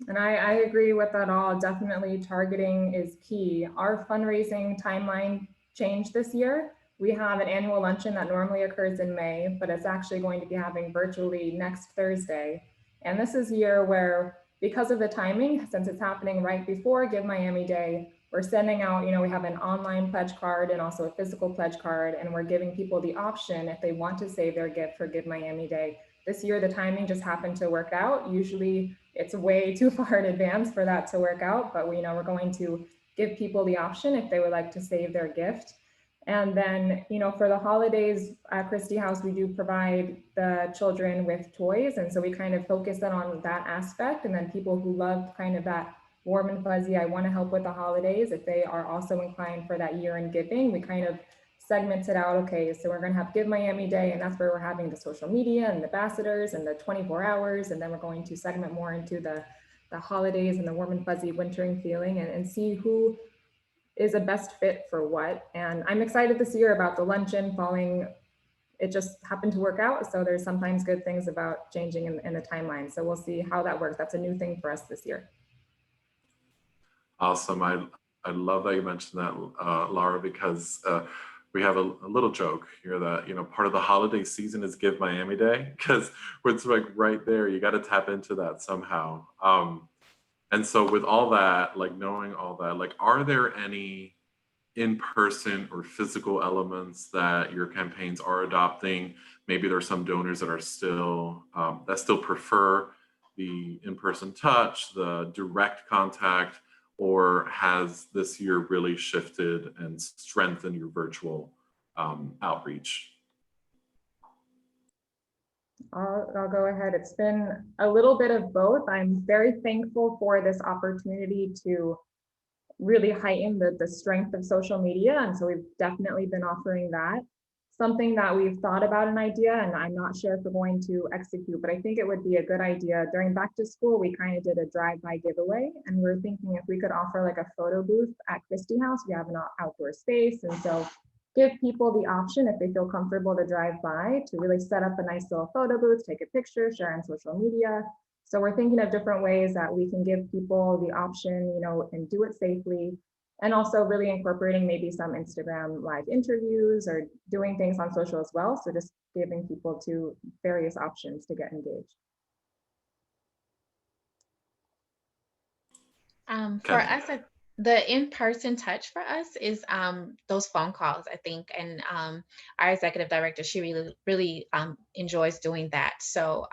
And I agree with that all. Definitely targeting is key. Our fundraising timeline changed this year. We have an annual luncheon that normally occurs in May, but it's actually going to be happening virtually next Thursday. And this is a year where, because of the timing, since it's happening right before Give Miami Day, we're sending out, we have an online pledge card and also a physical pledge card, and we're giving people the option if they want to save their gift for Give Miami Day. This year, the timing just happened to work out. Usually it's way too far in advance for that to work out, but we're going to give people the option if they would like to save their gift. And then, for the holidays at Christie House, we do provide the children with toys. And so we kind of focus on that aspect. And then people who love kind of that warm and fuzzy, I want to help with the holidays, if they are also inclined for that year-end giving, we kind of segment it out. Okay, so we're going to have Give Miami Day, and that's where we're having the social media and the ambassadors and the 24 hours. And then we're going to segment more into the the holidays and the warm and fuzzy wintering feeling, and see who is a best fit for what. And I'm excited this year about the luncheon following. It just happened to work out. So there's sometimes good things about changing in the timeline. So we'll see how that works. That's a new thing for us this year. Awesome. I love that you mentioned that, Laura, because we have a little joke here that, you know, part of the holiday season is Give Miami Day, because it's like right there. You got to tap into that somehow. And so with all that, like knowing all that, like, are there any in-person or physical elements that your campaigns are adopting? Maybe there's some donors that are still that still prefer the in-person touch, the direct contact, or has this year really shifted and strengthened your virtual outreach? I'll go ahead. It's been a little bit of both. I'm very thankful for this opportunity to really heighten the strength of social media. And so we've definitely been offering that. Something that we've thought about an idea, and I'm not sure if we're going to execute, but I think it would be a good idea. During back to school, we kind of did a drive-by giveaway, and we were thinking if we could offer like a photo booth at Christie House. We have an outdoor space, and so give people the option, if they feel comfortable to drive by, to really set up a nice little photo booth, take a picture, share on social media. So we're thinking of different ways that we can give people the option, you know, and do it safely. And also really incorporating maybe some Instagram live interviews or doing things on social as well. So just giving people to various options to get engaged. For us, the in-person touch for us is those phone calls, I think, and our executive director, she really enjoys doing that. So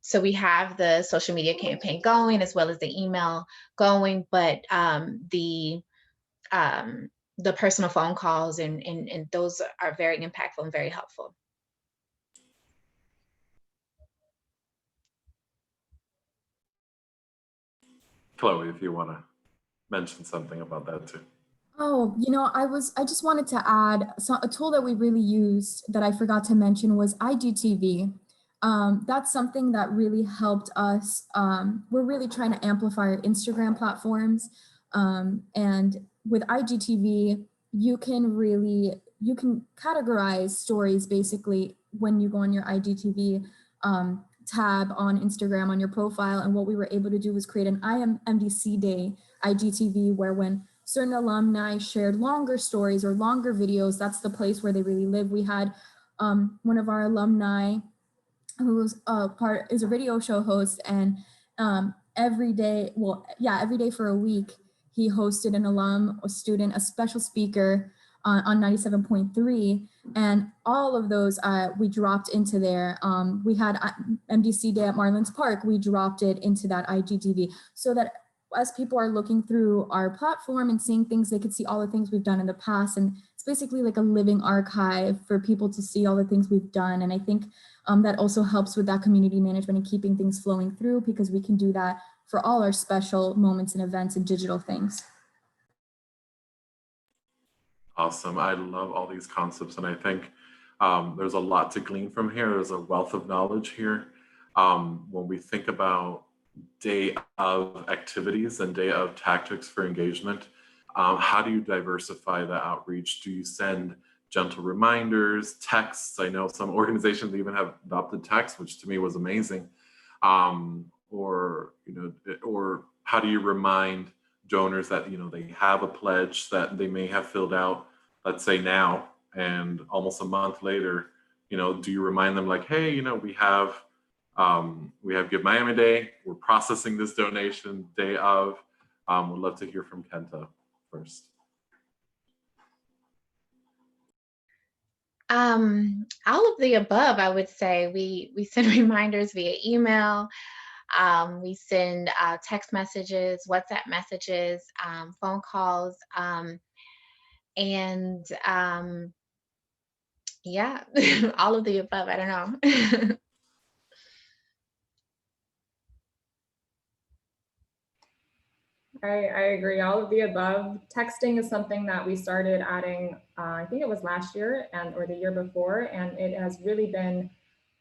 so we have the social media campaign going as well as the email going, but the personal phone calls and those are very impactful and very helpful. Chloe, if you want to mention something about that too. Oh, you know, I just wanted to add a tool that we really used that I forgot to mention was IGTV. That's something that really helped us. We're really trying to amplify our Instagram platforms. And with IGTV, you can categorize stories basically when you go on your IGTV tab on Instagram on your profile. And what we were able to do was create an IMDC Day IGTV, where when certain alumni shared longer stories or longer videos, that's the place where they really live. We had one of our alumni who's is a radio show host, and every day for a week, he hosted an alum, a student, a special speaker on 97.3, and all of those we dropped into there. We had MDC Day at Marlins Park, we dropped it into that IGTV, so that as people are looking through our platform and seeing things, they could see all the things we've done in the past. And it's basically like a living archive for people to see all the things we've done. And I think that also helps with that community management and keeping things flowing through, because we can do that for all our special moments and events and digital things. Awesome. I love all these concepts. And I think there's a lot to glean from here. There's a wealth of knowledge here. When we think about day of activities and day of tactics for engagement, how do you diversify the outreach? Do you send gentle reminders, texts? I know some organizations even have adopted text, which to me was amazing. Or how do you remind donors that, you know, they have a pledge that they may have filled out, let's say now, and almost a month later, you know, do you remind them like, hey, you know, we have Give Miami Day. We're processing this donation day of. We'd love to hear from Kenta first. All of the above, I would say. We send reminders via email. We send text messages, WhatsApp messages, phone calls, and yeah, all of the above. I don't know. I agree, all of the above. Texting is something that we started adding, I think it was last year or the year before, and it has really been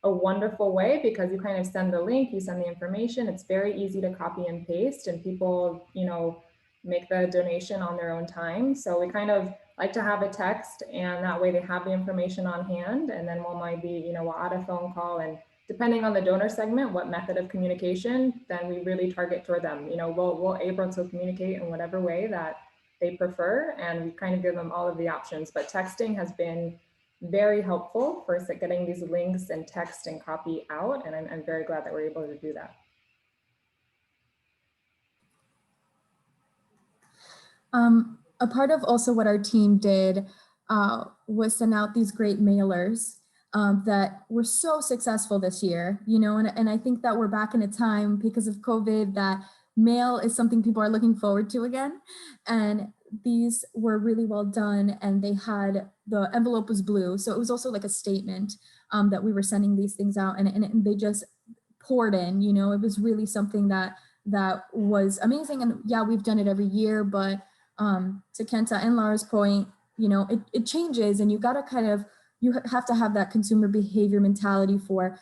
a wonderful way because you kind of send the link, you send the information. It's very easy to copy and paste, and people, make the donation on their own time. So we kind of like to have a text, and that way they have the information on hand. And then we'll add a phone call, and depending on the donor segment, what method of communication, then we really target toward them. We'll able to communicate in whatever way that they prefer, and we kind of give them all of the options. But texting has been very helpful for getting these links and text and copy out, and I'm very glad that we're able to do that. A part of also what our team did was send out these great mailers that were so successful this year, and I think that we're back in a time because of COVID that mail is something people are looking forward to again. And these were really well done, and the envelope was blue. So it was also like a statement that we were sending these things out, and they just poured in, it was really something that was amazing. And yeah, we've done it every year, but to Kenta and Lara's point, it changes, and you have to have that consumer behavior mentality for,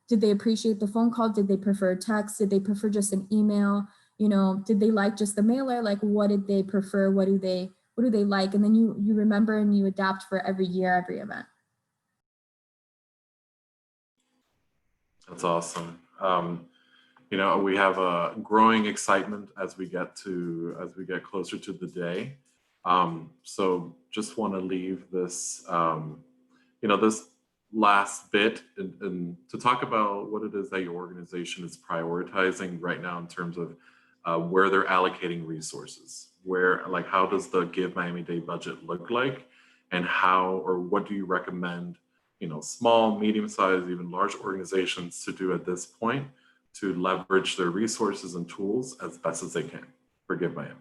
did they appreciate the phone call? Did they prefer text? Did they prefer just an email? Did they like just the mailer? Like, what did they prefer? What do they like? And then you remember and you adapt for every year, every event. That's awesome. We have a growing excitement as we get closer to the day. So just want to leave this, this last bit and to talk about what it is that your organization is prioritizing right now in terms of where they're allocating resources. How does the Give Miami-Dade budget look like, and what do you recommend, small, medium-sized, even large organizations to do at this point to leverage their resources and tools as best as they can for Give Miami-Dade?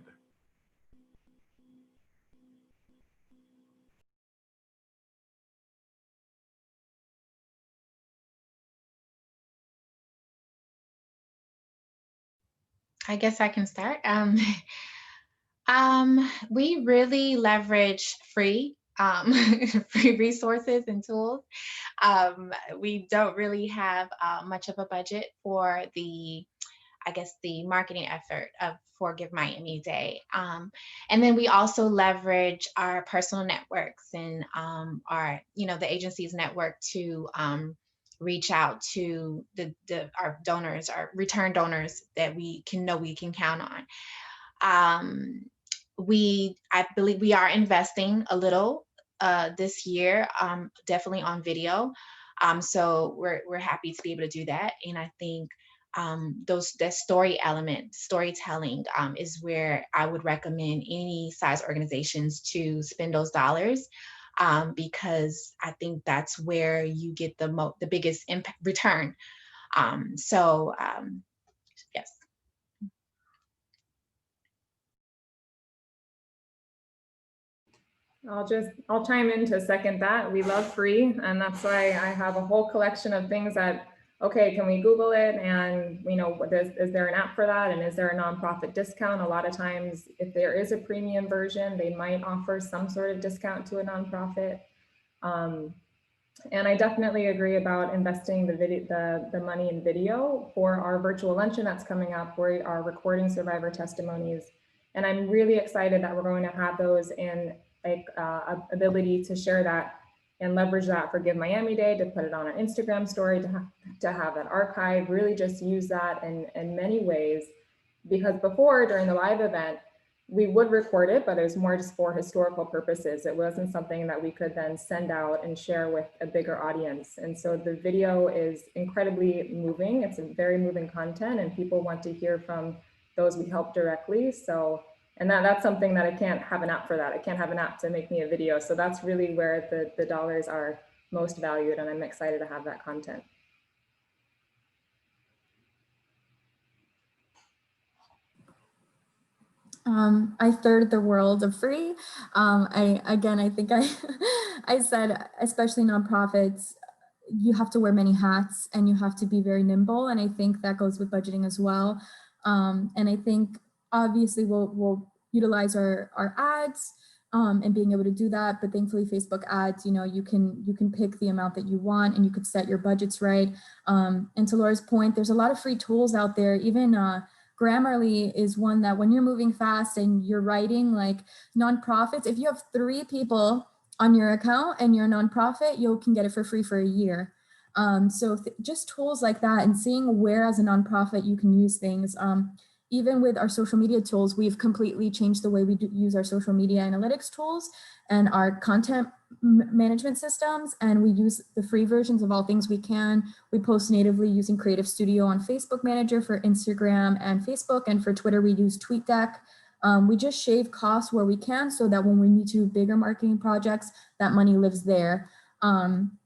I guess I can start. We really leverage free free resources and tools. We don't really have much of a budget for the marketing effort for Give Miami-Dade. And then we also leverage our personal networks and the agency's network to reach out to our donors, our return donors that we can count on. I believe we are investing a little this year, definitely on video. So we're happy to be able to do that. And I think that storytelling is where I would recommend any size organizations to spend those dollars, because I think that's where you get the biggest impact return. Yes. I'll chime in to second that. We love free, and that's why I have a whole collection of things that, okay, can we Google it? And is there an app for that? And is there a nonprofit discount? A lot of times, if there is a premium version, they might offer some sort of discount to a nonprofit. And I definitely agree about investing the money in video for our virtual luncheon that's coming up. We are recording survivor testimonies, and I'm really excited that we're going to have those in ability to share that and leverage that for Give Miami-Dade, to put it on an Instagram story, to have that archive, really just use that in many ways. Because before, during the live event, we would record it, but it was more just for historical purposes. It wasn't something that we could then send out and share with a bigger audience. And so the video is incredibly moving. It's a very moving content, and people want to hear from those we help directly. And that's something that I can't have an app for that. I can't have an app to make me a video. So that's really where the dollars are most valued, and I'm excited to have that content. I third the world of free. I think I said, especially nonprofits, you have to wear many hats and you have to be very nimble. And I think that goes with budgeting as well. And I think obviously we'll utilize our ads and being able to do that. But thankfully Facebook ads, you can pick the amount that you want and you could set your budgets right. And to Laura's point, there's a lot of free tools out there. Even Grammarly is one that when you're moving fast and you're writing like nonprofits, if you have 3 people on your account and you're a nonprofit, you can get it for free for a year. So just tools like that and seeing where as a nonprofit you can use things. Even with our social media tools, we've completely changed the way we use our social media analytics tools and our content management systems. And we use the free versions of all things we can. We post natively using Creative Studio on Facebook Manager for Instagram and Facebook. And for Twitter, we use TweetDeck. We just shave costs where we can so that when we need to do bigger marketing projects, that money lives there.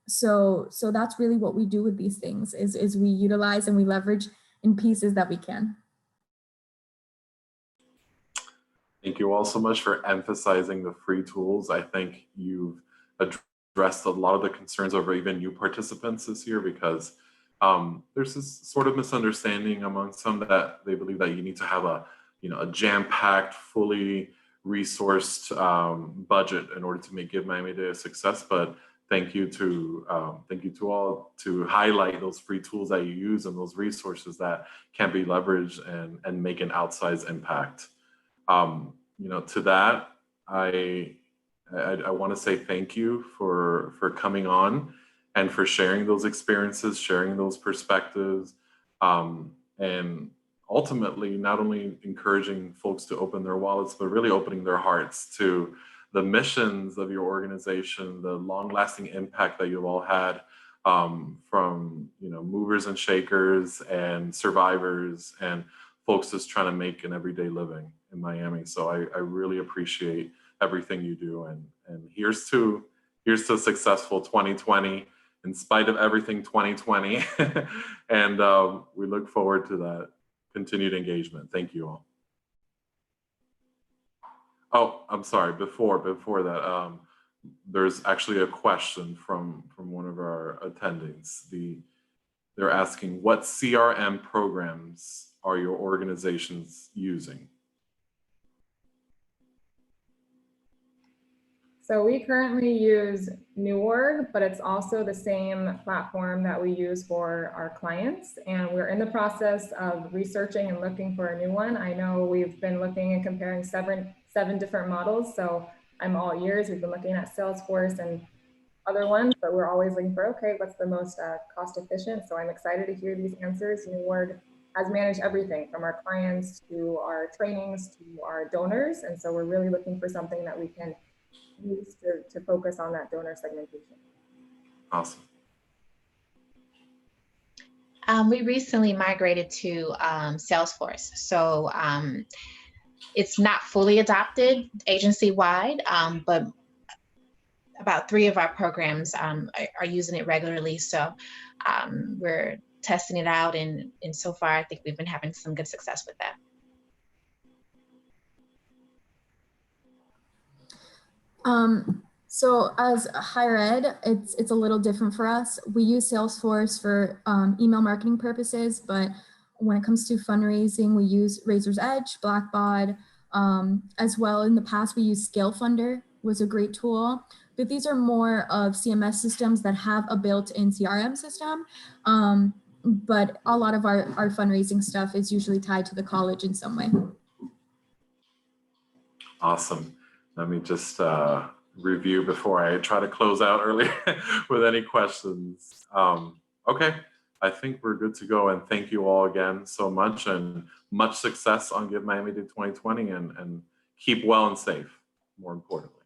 So that's really what we do with these things is we utilize and we leverage in pieces that we can. Thank you all so much for emphasizing the free tools. I think you've addressed a lot of the concerns over even new participants this year, because there's this sort of misunderstanding among some that they believe that you need to have a jam-packed, fully resourced budget in order to give Miami Day a success. But thank you to all to highlight those free tools that you use and those resources that can be leveraged and make an outsized impact. To that, I want to say thank you for coming on and for sharing those experiences, sharing those perspectives, and ultimately not only encouraging folks to open their wallets, but really opening their hearts to the missions of your organization, the long-lasting impact that you've all had, from movers and shakers and survivors and folks just trying to make an everyday living in Miami. So I really appreciate everything you do, and here's to a successful 2020 in spite of everything 2020. And we look forward to that continued engagement. Thank you all. Oh, I'm sorry, before that, there's actually a question from one of our attendings. They're asking, what CRM programs are your organizations using? So we currently use NewOrg, but it's also the same platform that we use for our clients. And we're in the process of researching and looking for a new one. I know we've been looking and comparing seven different models. So I'm all ears. We've been looking at Salesforce and other ones, but we're always looking for, okay, what's the most cost efficient? So I'm excited to hear these answers. NewOrg has managed everything from our clients to our trainings to our donors. And so we're really looking for something that we can use to focus on that donor segmentation. Awesome. We recently migrated to Salesforce. So it's not fully adopted agency-wide, but about 3 of our programs are using it regularly. So we're testing it out, and so far I think we've been having some good success with that. So as higher ed, it's a little different for us. We use Salesforce for email marketing purposes, but when it comes to fundraising, we use Razor's Edge, Blackbaud, as well. In the past, we used ScaleFunder, was a great tool, but these are more of CMS systems that have a built-in CRM system. But a lot of our fundraising stuff is usually tied to the college in some way. Awesome. Let me just review before I try to close out earlier with any questions. Okay, I think we're good to go. And thank you all again so much, and much success on Give Miami Day 2020, and keep well and safe, more importantly.